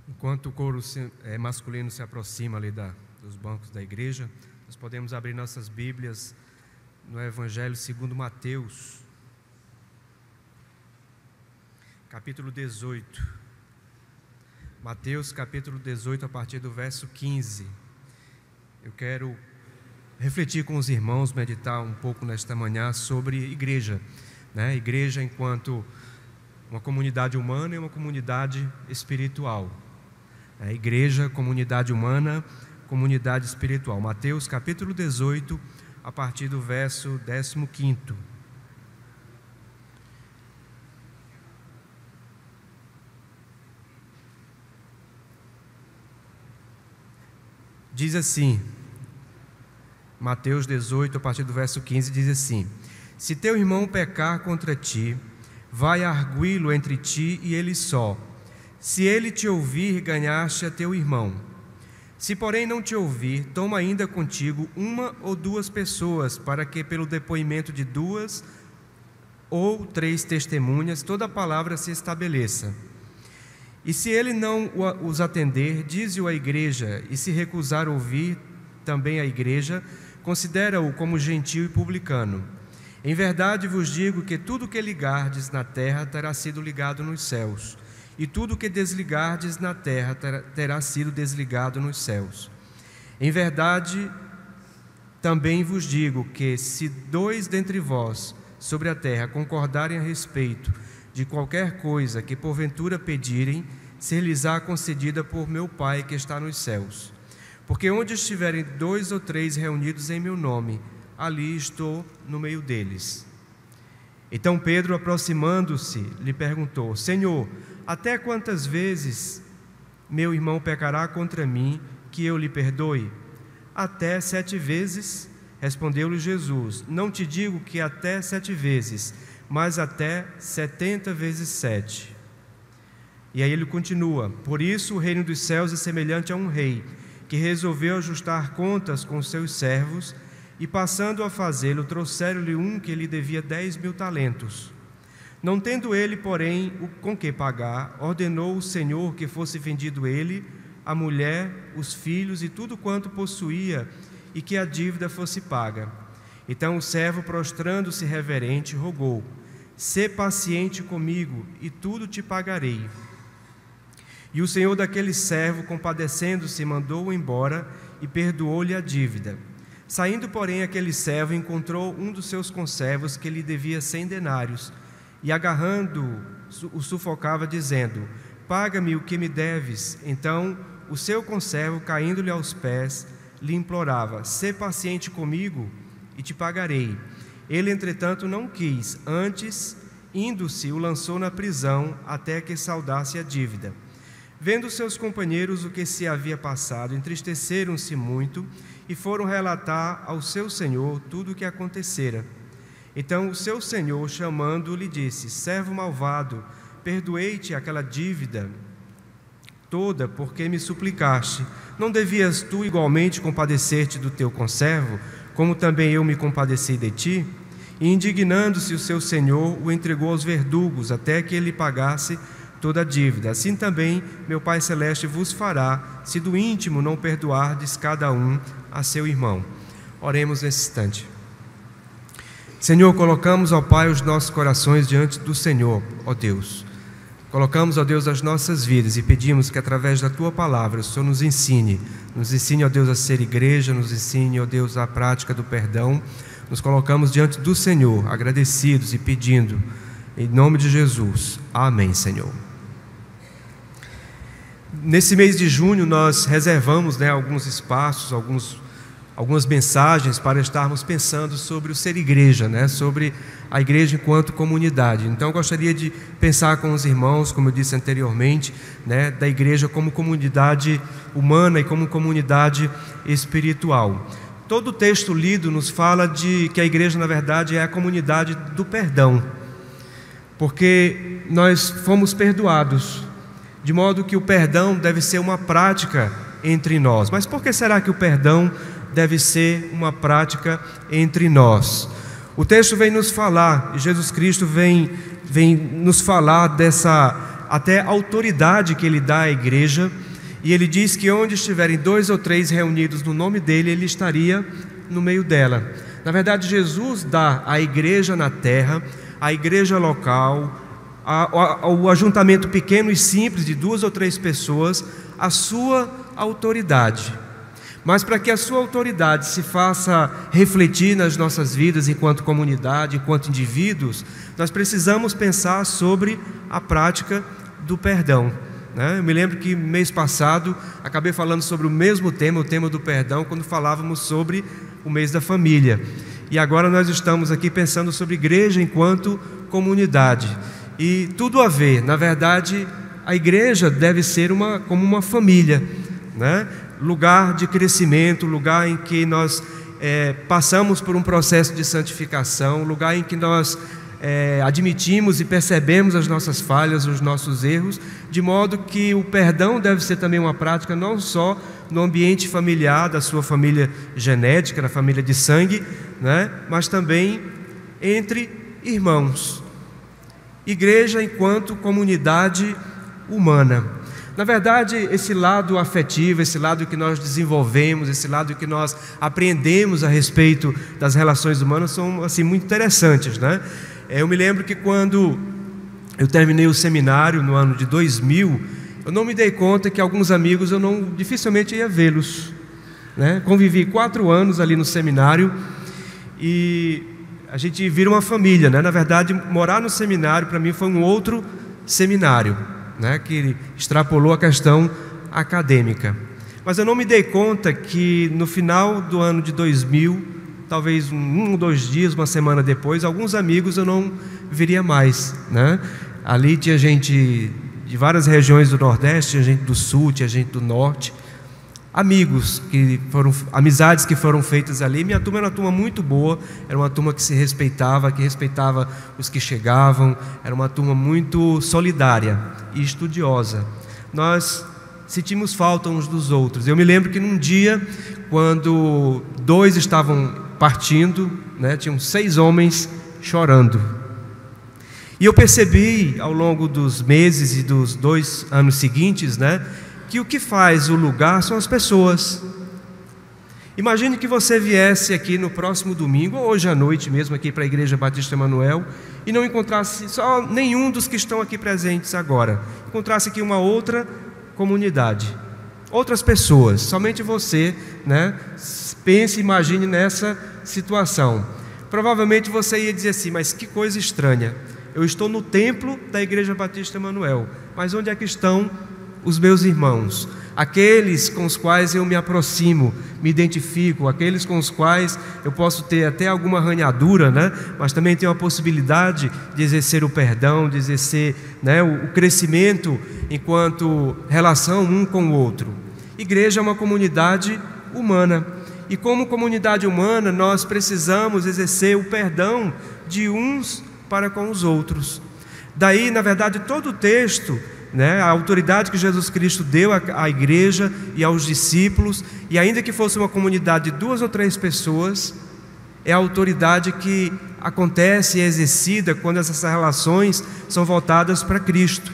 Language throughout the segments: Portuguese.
Enquanto o coro masculino se aproxima ali dos bancos da igreja, nós podemos abrir nossas Bíblias no Evangelho segundo Mateus, capítulo 18. Mateus, capítulo 18, a partir do verso 15. Eu quero refletir com os irmãos, meditar um pouco nesta manhã sobre igreja, né? Igreja enquanto uma comunidade humana e uma comunidade espiritual. Igreja, comunidade humana, comunidade espiritual. Mateus capítulo 18, a partir do verso 15. Diz assim, Mateus 18, a partir do verso 15, diz assim: Se teu irmão pecar contra ti, vai arguí-lo entre ti e ele só. Se ele te ouvir, ganhaste a teu irmão. Se, porém, não te ouvir, toma ainda contigo uma ou duas pessoas, para que, pelo depoimento de 2 ou 3 testemunhas, toda a palavra se estabeleça. E se ele não os atender, dize-o à igreja, e se recusar ouvir também a igreja, considera-o como gentio e publicano. Em verdade vos digo que tudo que ligardes na terra terá sido ligado nos céus, e tudo que desligardes na terra terá sido desligado nos céus. Em verdade, também vos digo que, se 2 dentre vós sobre a terra concordarem a respeito de qualquer coisa que porventura pedirem, ser-lhes-á concedida por meu Pai que está nos céus. Porque onde estiverem 2 ou 3 reunidos em meu nome, ali estou no meio deles. Então Pedro, aproximando-se, lhe perguntou: Senhor, até quantas vezes meu irmão pecará contra mim, que eu lhe perdoe? Até 7 vezes, respondeu-lhe Jesus. Não te digo que até 7 vezes, mas até 70 vezes 7. E aí ele continua: Por isso o reino dos céus é semelhante a um rei, que resolveu ajustar contas com seus servos, e passando a fazê-lo, trouxeram-lhe um que lhe devia 10.000 talentos. Não tendo ele, porém, com que pagar, ordenou o Senhor que fosse vendido ele, a mulher, os filhos e tudo quanto possuía, e que a dívida fosse paga. Então o servo, prostrando-se reverente, rogou: Sê paciente comigo, e tudo te pagarei. E o senhor daquele servo, compadecendo-se, mandou-o embora e perdoou-lhe a dívida. Saindo, porém, aquele servo encontrou um dos seus conservos que lhe devia 100 denários, e agarrando-o, o sufocava, dizendo: Paga-me o que me deves. Então o seu conservo, caindo-lhe aos pés, lhe implorava: Sê paciente comigo e te pagarei. Ele, entretanto, não quis. Antes, indo-se, o lançou na prisão até que saldasse a dívida. Vendo seus companheiros o que se havia passado, entristeceram-se muito e foram relatar ao seu senhor tudo o que acontecera. Então o seu senhor, chamando-o, lhe disse: Servo malvado, perdoei-te aquela dívida toda, porque me suplicaste. Não devias tu igualmente compadecer-te do teu conservo, como também eu me compadeci de ti? E indignando-se o seu senhor, o entregou aos verdugos, até que ele pagasse toda a dívida. Assim também meu Pai Celeste vos fará, se do íntimo não perdoardes cada um a seu irmão. Oremos nesse instante. Senhor, colocamos, ó Pai, os nossos corações diante do Senhor, ó Deus. Colocamos, ó Deus, as nossas vidas e pedimos que através da Tua palavra o Senhor nos ensine, ó Deus, a ser igreja, nos ensine, ó Deus, a prática do perdão. Nos colocamos diante do Senhor, agradecidos e pedindo, em nome de Jesus. Amém, Senhor. Nesse mês de junho nós reservamos, alguns espaços, algumas mensagens para estarmos pensando sobre o ser igreja, sobre a igreja enquanto comunidade. Então eu gostaria de pensar com os irmãos, como eu disse anteriormente, da igreja como comunidade humana e como comunidade espiritual. Todo o texto lido nos fala de que a igreja, na verdade, é a comunidade do perdão, porque nós fomos perdoados, de modo que o perdão deve ser uma prática entre nós. Mas por que será que o perdão deve ser uma prática entre nós? O texto vem nos falar, Jesus Cristo vem nos falar até a autoridade que Ele dá à igreja, e Ele diz que onde estiverem 2 ou 3 reunidos no nome dEle, Ele estaria no meio dela. Na verdade, Jesus dá à igreja na terra, à igreja local, ao ajuntamento pequeno e simples de 2 ou 3 pessoas, a sua autoridade. Mas para que a sua autoridade se faça refletir nas nossas vidas enquanto comunidade, enquanto indivíduos, nós precisamos pensar sobre a prática do perdão, né? Eu me lembro que mês passado acabei falando sobre o mesmo tema, o tema do perdão, quando falávamos sobre o mês da família. E agora nós estamos aqui pensando sobre igreja enquanto comunidade. E tudo a ver, na verdade, a igreja deve ser como uma família, né? Lugar de crescimento, lugar em que nós passamos por um processo de santificação, lugar em que nós admitimos e percebemos as nossas falhas, os nossos erros, de modo que o perdão deve ser também uma prática não só no ambiente familiar, da sua família genética, da família de sangue, né? Mas também entre irmãos. Igreja enquanto comunidade humana. Na verdade, esse lado afetivo, esse lado que nós desenvolvemos, esse lado que nós aprendemos a respeito das relações humanas são assim, muito interessantes, né? Eu me lembro que quando eu terminei o seminário no ano de 2000, eu não me dei conta que alguns amigos eu dificilmente ia vê-los, né? Convivi 4 anos ali no seminário e a gente vira uma família, né? Na verdade, morar no seminário para mim foi um outro seminário, né, que extrapolou a questão acadêmica. Mas eu não me dei conta que no final do ano de 2000, talvez 1 ou 2 dias, uma semana depois, alguns amigos eu não viria mais, né? Ali tinha gente de várias regiões do Nordeste, tinha gente do Sul, tinha gente do Norte, amizades que foram feitas ali. Minha turma era uma turma muito boa, era uma turma que se respeitava, que respeitava os que chegavam, era uma turma muito solidária e estudiosa. Nós sentimos falta uns dos outros. Eu me lembro que num dia, quando 2 estavam partindo, né, tinham 6 homens chorando. E eu percebi ao longo dos meses e dos 2 anos seguintes, né, que o que faz o lugar são as pessoas. Imagine que você viesse aqui no próximo domingo, ou hoje à noite mesmo, aqui para a Igreja Batista Emanuel, e não encontrasse só nenhum dos que estão aqui presentes agora. Encontrasse aqui uma outra comunidade, outras pessoas, somente você, né? Pense, imagine nessa situação. Provavelmente você ia dizer assim, mas que coisa estranha. Eu estou no templo da Igreja Batista Emanuel, mas onde é que estão os meus irmãos, aqueles com os quais eu me aproximo, me identifico, aqueles com os quais eu posso ter até alguma arranhadura, né? Mas também tenho a possibilidade de exercer o perdão, de exercer, né, o crescimento enquanto relação um com o outro. Igreja é uma comunidade humana, e como comunidade humana nós precisamos exercer o perdão de uns para com os outros. Daí, na verdade, todo o texto, né, a autoridade que Jesus Cristo deu à igreja e aos discípulos, e ainda que fosse uma comunidade de 2 ou 3 pessoas, é a autoridade que acontece e é exercida quando essas relações são voltadas para Cristo.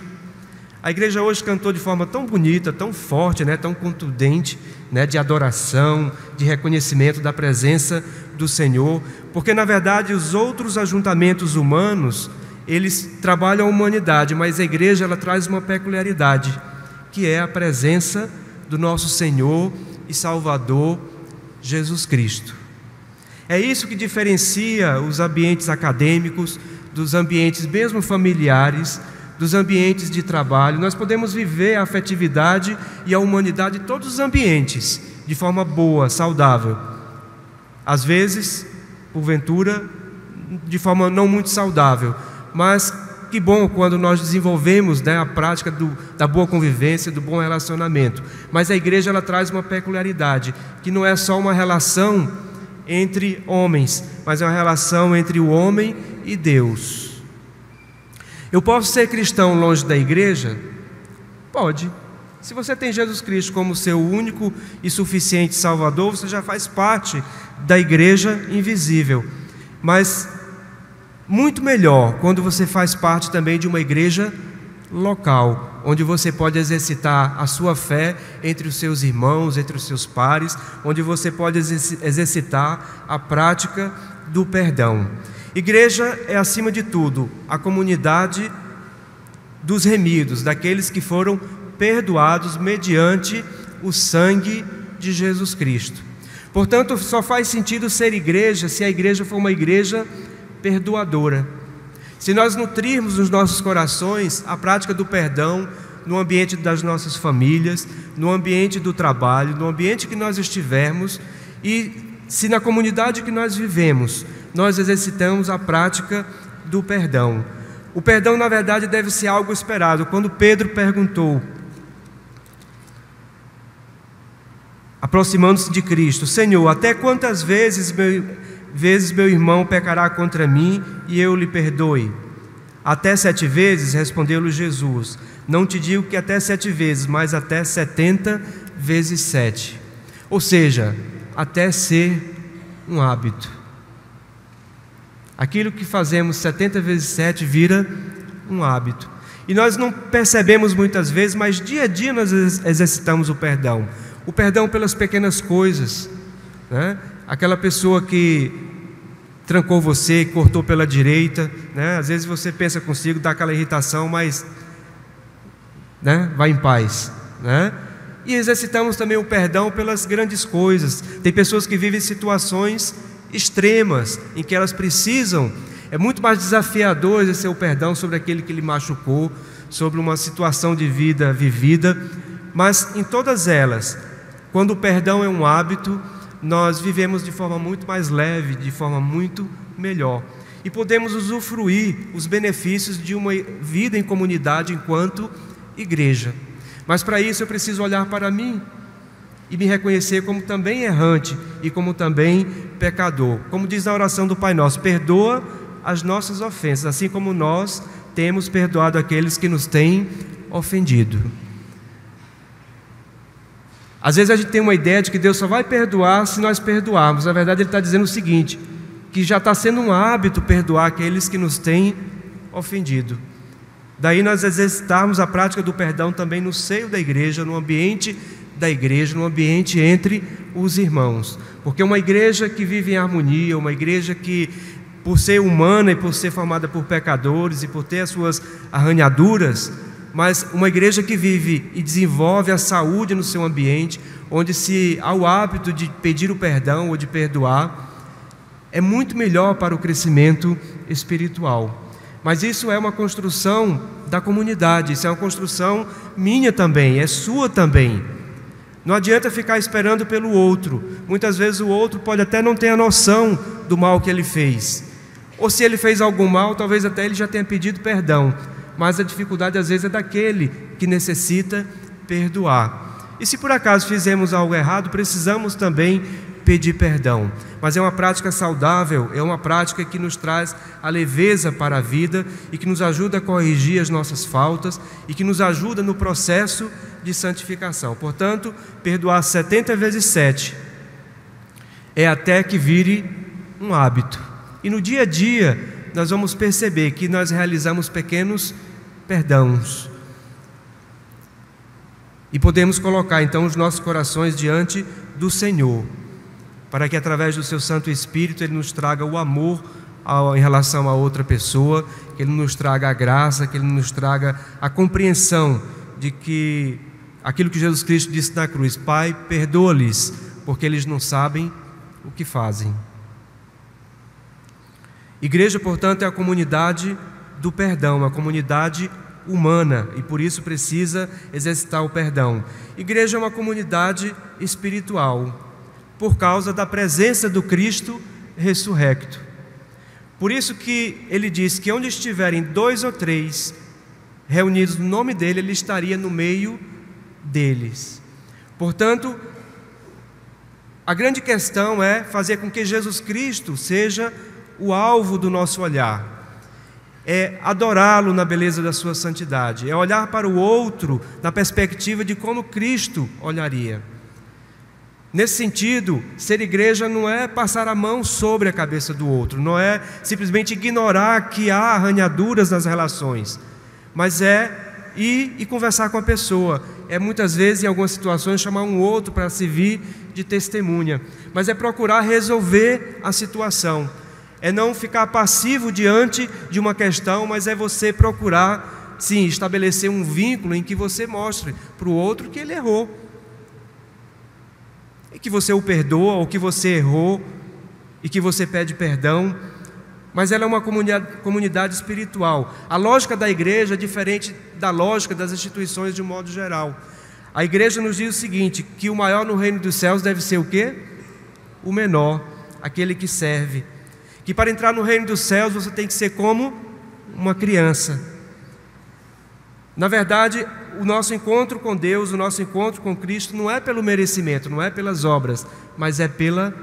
A igreja hoje cantou de forma tão bonita, tão forte, né, tão contundente, né, de adoração, de reconhecimento da presença do Senhor, porque na verdade os outros ajuntamentos humanos, eles trabalham a humanidade, mas a igreja ela traz uma peculiaridade, que é a presença do nosso Senhor e Salvador Jesus Cristo. É isso que diferencia os ambientes acadêmicos dos ambientes mesmo familiares, dos ambientes de trabalho. Nós podemos viver a afetividade e a humanidade em todos os ambientes, de forma boa, saudável. Às vezes, porventura, de forma não muito saudável, mas que bom quando nós desenvolvemos, né, a prática da boa convivência, do bom relacionamento. Mas a igreja ela traz uma peculiaridade, que não é só uma relação entre homens, mas é uma relação entre o homem e Deus. Eu posso ser cristão longe da igreja? Pode. Se você tem Jesus Cristo como seu único e suficiente Salvador, você já faz parte da igreja invisível. Mas muito melhor quando você faz parte também de uma igreja local, onde você pode exercitar a sua fé entre os seus irmãos, entre os seus pares, onde você pode exercitar a prática do perdão. Igreja é, acima de tudo, a comunidade dos remidos, daqueles que foram perdoados mediante o sangue de Jesus Cristo. Portanto, só faz sentido ser igreja se a igreja for uma igreja perdoadora. Se nós nutrirmos nos nossos corações a prática do perdão no ambiente das nossas famílias, no ambiente do trabalho, no ambiente que nós estivermos, e se na comunidade que nós vivemos nós exercitamos a prática do perdão. O perdão, na verdade, deve ser algo esperado. Quando Pedro perguntou, aproximando-se de Cristo: Senhor, até quantas vezes meu irmão pecará contra mim e eu lhe perdoe? Até 7 vezes, respondeu-lhe Jesus. Não te digo que até 7 vezes, mas até 70 vezes 7. Ou seja, até ser um hábito. Aquilo que fazemos 70 vezes 7 vira um hábito. E nós não percebemos muitas vezes, mas dia a dia nós exercitamos o perdão. O perdão pelas pequenas coisas, né? Aquela pessoa que trancou você, cortou pela direita, né? Às vezes você pensa consigo, dá aquela irritação, mas, né? Vai em paz, né? E exercitamos também o perdão pelas grandes coisas. Tem pessoas que vivem situações extremas, em que elas precisam, é muito mais desafiador exercer o perdão sobre aquele que lhe machucou, sobre uma situação de vida vivida, mas em todas elas, quando o perdão é um hábito, nós vivemos de forma muito mais leve, de forma muito melhor, e podemos usufruir os benefícios de uma vida em comunidade enquanto igreja. Mas para isso eu preciso olhar para mim e me reconhecer como também errante e como também pecador. Como diz na oração do Pai Nosso: perdoa as nossas ofensas, assim como nós temos perdoado aqueles que nos têm ofendido. Às vezes a gente tem uma ideia de que Deus só vai perdoar se nós perdoarmos. Na verdade, Ele está dizendo o seguinte, que já está sendo um hábito perdoar aqueles que nos têm ofendido. Daí nós exercitarmos a prática do perdão também no seio da igreja, no ambiente da igreja, no ambiente entre os irmãos. Porque uma igreja que vive em harmonia, uma igreja que, por ser humana e por ser formada por pecadores e por ter as suas arranhaduras, mas uma igreja que vive e desenvolve a saúde no seu ambiente, onde se há o hábito de pedir o perdão ou de perdoar, é muito melhor para o crescimento espiritual. Mas isso é uma construção da comunidade, isso é uma construção minha também, é sua também. Não adianta ficar esperando pelo outro. Muitas vezes o outro pode até não ter a noção do mal que ele fez, ou se ele fez algum mal, talvez até ele já tenha pedido perdão, mas a dificuldade às vezes é daquele que necessita perdoar. E se por acaso fizemos algo errado, precisamos também pedir perdão. Mas é uma prática saudável, é uma prática que nos traz a leveza para a vida e que nos ajuda a corrigir as nossas faltas e que nos ajuda no processo de santificação. Portanto, perdoar 70 vezes 7 é até que vire um hábito. E no dia a dia nós vamos perceber que nós realizamos pequenos perdãos e podemos colocar então os nossos corações diante do Senhor, para que através do seu Santo Espírito Ele nos traga o amor em relação a outra pessoa, que Ele nos traga a graça, que Ele nos traga a compreensão de que aquilo que Jesus Cristo disse na cruz: Pai, perdoa-lhes, porque eles não sabem o que fazem. Igreja, portanto, é a comunidade do perdão, uma comunidade humana, e por isso precisa exercitar o perdão. Igreja é uma comunidade espiritual, por causa da presença do Cristo ressurrecto. Por isso que ele diz que onde estiverem 2 ou 3 reunidos no nome dele, ele estaria no meio deles. Portanto, a grande questão é fazer com que Jesus Cristo seja o alvo do nosso olhar, é adorá-lo na beleza da sua santidade, é olhar para o outro na perspectiva de como Cristo olharia. Nesse sentido, ser igreja não é passar a mão sobre a cabeça do outro, não é simplesmente ignorar que há arranhaduras nas relações, mas é e conversar com a pessoa. É muitas vezes, em algumas situações, chamar um outro para servir de testemunha. Mas é procurar resolver a situação. É não ficar passivo diante de uma questão, mas é você procurar, sim, estabelecer um vínculo em que você mostre para o outro que ele errou. E que você o perdoa, ou que você errou, e que você pede perdão. Mas ela é uma comunidade espiritual. A lógica da igreja é diferente da lógica das instituições de um modo geral. A igreja nos diz o seguinte, que o maior no reino dos céus deve ser o quê? O menor, aquele que serve. Que para entrar no reino dos céus você tem que ser como uma criança. Na verdade, o nosso encontro com Deus, o nosso encontro com Cristo não é pelo merecimento, não é pelas obras, mas é pela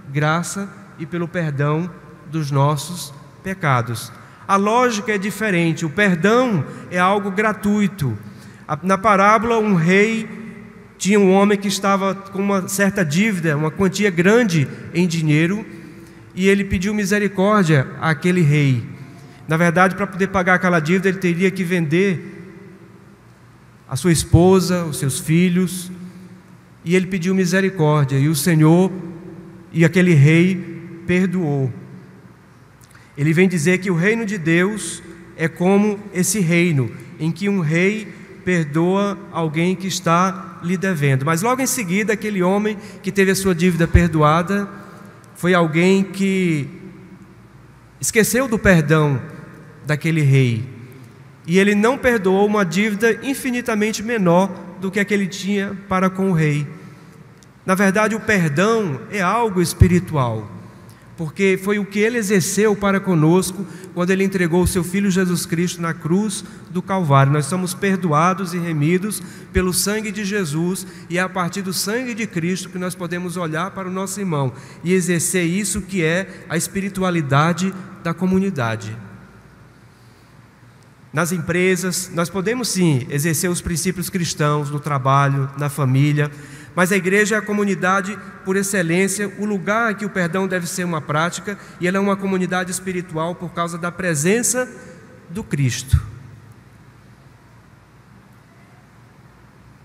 graça e pelo perdão dos nossos pecados. A lógica é diferente. O perdão é algo gratuito. Na parábola, um rei tinha um homem que estava com uma certa dívida, uma quantia grande em dinheiro, e ele pediu misericórdia àquele rei. Na verdade, para poder pagar aquela dívida, ele teria que vender a sua esposa, os seus filhos, e ele pediu misericórdia, e o Senhor e aquele rei perdoou. Ele vem dizer que o reino de Deus é como esse reino, em que um rei perdoa alguém que está lhe devendo. Mas logo em seguida, aquele homem que teve a sua dívida perdoada, foi alguém que esqueceu do perdão daquele rei. E ele não perdoou uma dívida infinitamente menor do que a que ele tinha para com o rei. Na verdade, o perdão é algo espiritual, porque foi o que ele exerceu para conosco quando ele entregou o seu Filho Jesus Cristo na cruz do Calvário. Nós somos perdoados e remidos pelo sangue de Jesus, e é a partir do sangue de Cristo que nós podemos olhar para o nosso irmão e exercer isso que é a espiritualidade da comunidade. Nas empresas, nós podemos sim exercer os princípios cristãos no trabalho, na família, mas a igreja é a comunidade por excelência, o lugar em que o perdão deve ser uma prática, e ela é uma comunidade espiritual por causa da presença do Cristo.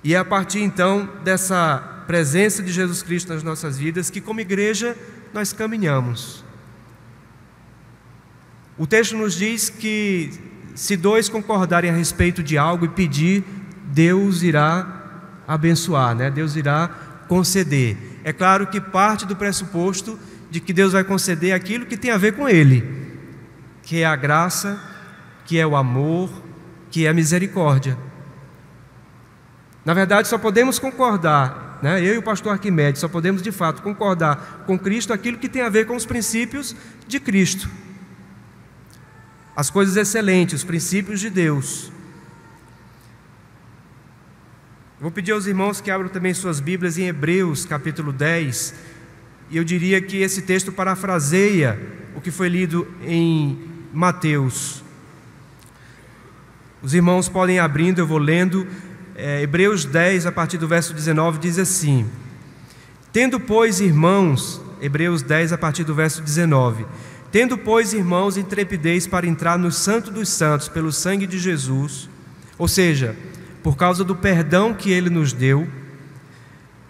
E é a partir então dessa presença de Jesus Cristo nas nossas vidas que, como igreja, nós caminhamos. O texto nos diz que se dois concordarem a respeito de algo e pedir, Deus irá abençoar, né? Deus irá conceder. É claro que parte do pressuposto de que Deus vai conceder aquilo que tem a ver com Ele, que é a graça, que é o amor, que é a misericórdia. Na verdade, só podemos concordar, né? Eu e o pastor Arquimedes só podemos de fato concordar com Cristo aquilo que tem a ver com os princípios de Cristo, as coisas excelentes, os princípios de Deus. Vou pedir aos irmãos que abram também suas Bíblias em Hebreus capítulo 10, e eu diria que esse texto parafraseia o que foi lido em Mateus. Os irmãos podem ir abrindo, eu vou lendo. Hebreus 10, a partir do verso 19, diz assim: Tendo, pois, irmãos, Hebreus 10, a partir do verso 19, Tendo, pois, irmãos, intrepidez para entrar no Santo dos Santos pelo sangue de Jesus, ou seja, por causa do perdão que Ele nos deu,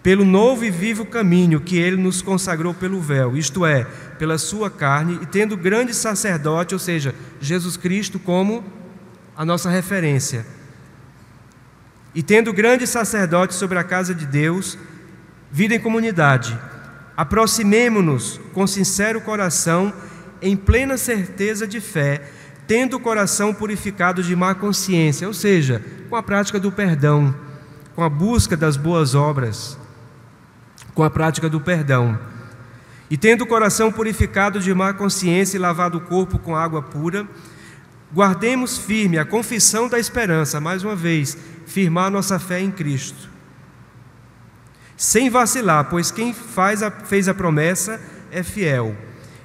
pelo novo e vivo caminho que Ele nos consagrou pelo véu, isto é, pela sua carne, e tendo grande sacerdote, ou seja, Jesus Cristo como a nossa referência, e tendo grande sacerdote sobre a casa de Deus, vida em comunidade, aproximemo-nos com sincero coração, em plena certeza de fé, tendo o coração purificado de má consciência, ou seja, com a prática do perdão, com a busca das boas obras, com a prática do perdão. E tendo o coração purificado de má consciência e lavado o corpo com água pura, guardemos firme a confissão da esperança, mais uma vez, firmar nossa fé em Cristo, sem vacilar, pois quem fez a promessa é fiel.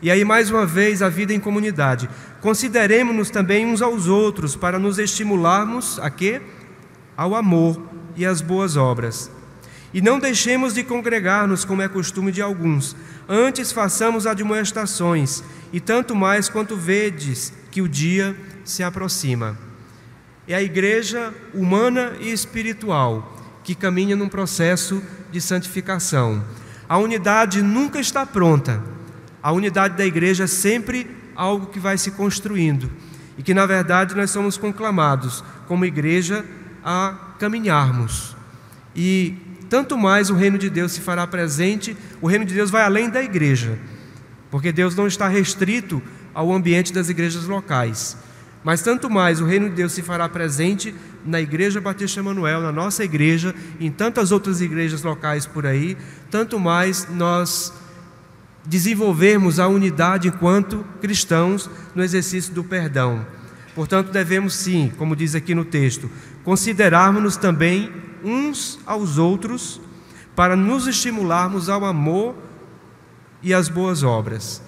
E aí, mais uma vez, a vida em comunidade. Consideremos-nos também uns aos outros para nos estimularmos a quê? Ao amor e às boas obras. E não deixemos de congregar-nos, como é costume de alguns. Antes façamos admoestações, e tanto mais quanto vedes que o dia se aproxima. é a igreja humana e espiritual, que caminha num processo de santificação. A unidade nunca está pronta. A unidade da igreja é sempre algo que vai se construindo e que, na verdade, nós somos conclamados como igreja a caminharmos. E tanto mais o reino de Deus se fará presente, o reino de Deus vai além da igreja, porque Deus não está restrito ao ambiente das igrejas locais. Mas tanto mais o reino de Deus se fará presente na Igreja Batista Emanuel, na nossa igreja, em tantas outras igrejas locais por aí, tanto mais nós desenvolvermos a unidade enquanto cristãos no exercício do perdão. Portanto, devemos sim, como diz aqui no texto, considerarmos-nos também uns aos outros para nos estimularmos ao amor e às boas obras.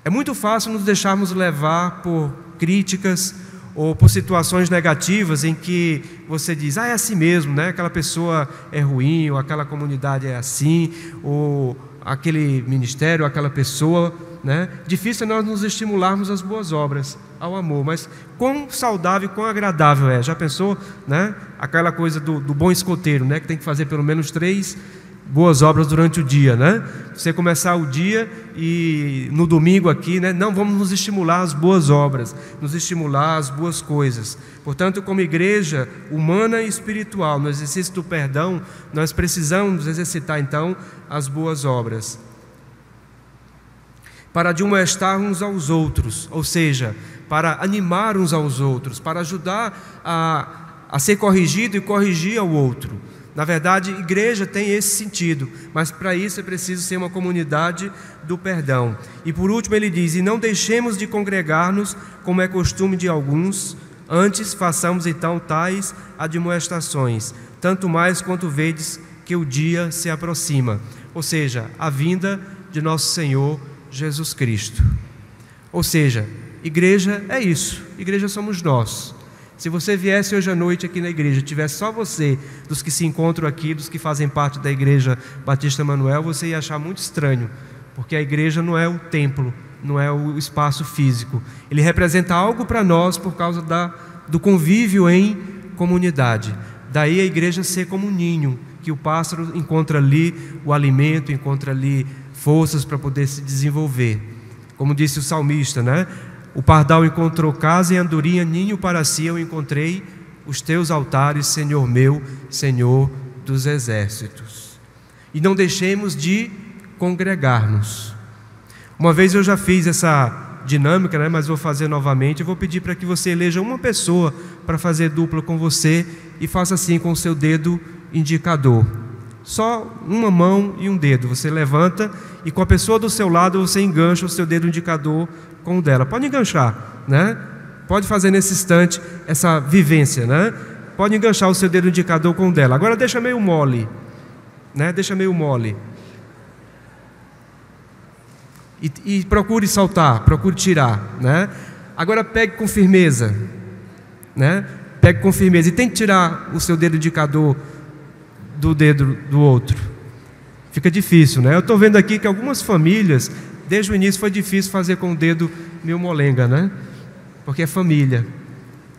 É muito fácil nos deixarmos levar por críticas ou por situações negativas em que você diz, é assim mesmo, né? Aquela pessoa é ruim, ou aquela comunidade é assim, ou aquele ministério, ou aquela pessoa, né? Difícil é nós nos estimularmos às boas obras, ao amor, mas quão saudável, quão agradável é. Já pensou, né? Aquela coisa do bom escoteiro, né? Que tem que fazer pelo menos 3 boas obras durante o dia, né? Você começar o dia e no domingo aqui, né? Não, vamos nos estimular às boas obras, nos estimular às boas coisas. Portanto, como igreja humana e espiritual, no exercício do perdão, nós precisamos exercitar então as boas obras, para admoestar uns aos outros, ou seja, para animar uns aos outros, para ajudar a ser corrigido e corrigir ao outro. Na verdade, igreja tem esse sentido, mas para isso é preciso ser uma comunidade do perdão. E por último ele diz, e não deixemos de congregar-nos, como é costume de alguns, antes façamos então tais admoestações, tanto mais quanto vedes que o dia se aproxima, ou seja, a vinda de nosso Senhor Jesus Cristo. Ou seja, igreja é isso, igreja somos nós. Se você viesse hoje à noite aqui na igreja, tivesse só você, dos que se encontram aqui, dos que fazem parte da Igreja Batista Emanuel, você ia achar muito estranho, porque a igreja não é o templo, não é o espaço físico. Ele representa algo para nós por causa do convívio em comunidade. Daí a igreja ser como um ninho, que o pássaro encontra ali o alimento, encontra ali forças para poder se desenvolver. Como disse o salmista, né? O pardal encontrou casa e andorinha ninho para si, eu encontrei os teus altares, Senhor meu, Senhor dos exércitos. E não deixemos de congregar-nos. Uma vez eu já fiz essa dinâmica, né, mas vou fazer novamente. Eu vou pedir para que você eleja uma pessoa para fazer dupla com você e faça assim com o seu dedo indicador. Só uma mão e um dedo. Você levanta e com a pessoa do seu lado você engancha o seu dedo indicador com o dela. Pode enganchar, né? Pode fazer nesse instante essa vivência, né? Pode enganchar o seu dedo indicador com o dela. Agora deixa meio mole, né? Deixa meio mole. E procure saltar, procure tirar, né? Agora pegue com firmeza, né? Pegue com firmeza e tente tirar o seu dedo indicador do dedo do outro. Fica difícil, né? Eu estou vendo aqui que algumas famílias, desde o início foi difícil fazer com o dedo meio molenga, né? Porque é família.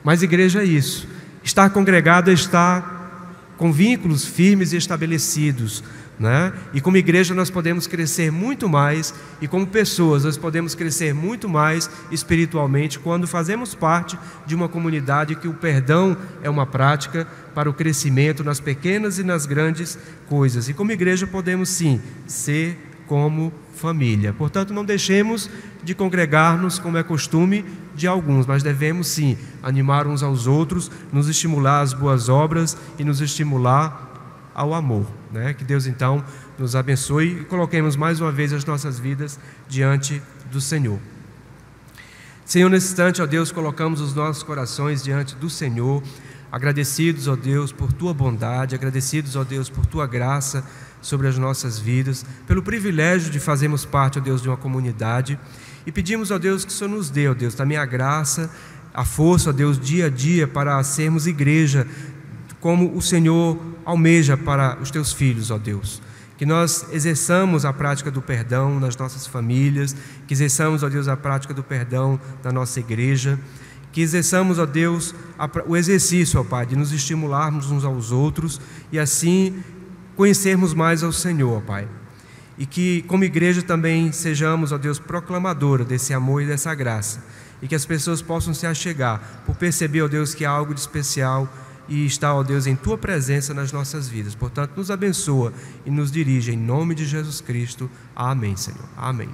Mas igreja é isso. Estar congregado é estar com vínculos firmes e estabelecidos, né? E como igreja nós podemos crescer muito mais, e como pessoas nós podemos crescer muito mais espiritualmente quando fazemos parte de uma comunidade que o perdão é uma prática para o crescimento nas pequenas e nas grandes coisas. E como igreja podemos sim ser como família. Portanto, não deixemos de congregar-nos como é costume de alguns, mas devemos sim animar uns aos outros, nos estimular às boas obras e nos estimular ao amor, né? Que Deus então nos abençoe e coloquemos mais uma vez as nossas vidas diante do Senhor. Senhor, nesse instante, ó Deus, colocamos os nossos corações diante do Senhor, agradecidos, ó Deus, por Tua bondade, agradecidos, ó Deus, por Tua graça sobre as nossas vidas, pelo privilégio de fazermos parte, ó Deus, de uma comunidade, e pedimos, ó Deus, que o Senhor nos dê, ó Deus, também a graça, a força, ó Deus, dia a dia, para sermos igreja, como o Senhor almeja para os Teus filhos, ó Deus. Que nós exerçamos a prática do perdão nas nossas famílias, que exerçamos, ó Deus, a prática do perdão na nossa igreja, Que exerçamos, ó Deus, o exercício, ó Pai, de nos estimularmos uns aos outros e assim conhecermos mais ao Senhor, ó Pai. E que, como igreja, também sejamos, ó Deus, proclamadora desse amor e dessa graça. E que as pessoas possam se achegar por perceber, ó Deus, que há algo de especial e está, ó Deus, em Tua presença nas nossas vidas. Portanto, nos abençoa e nos dirige em nome de Jesus Cristo. Amém, Senhor. Amém.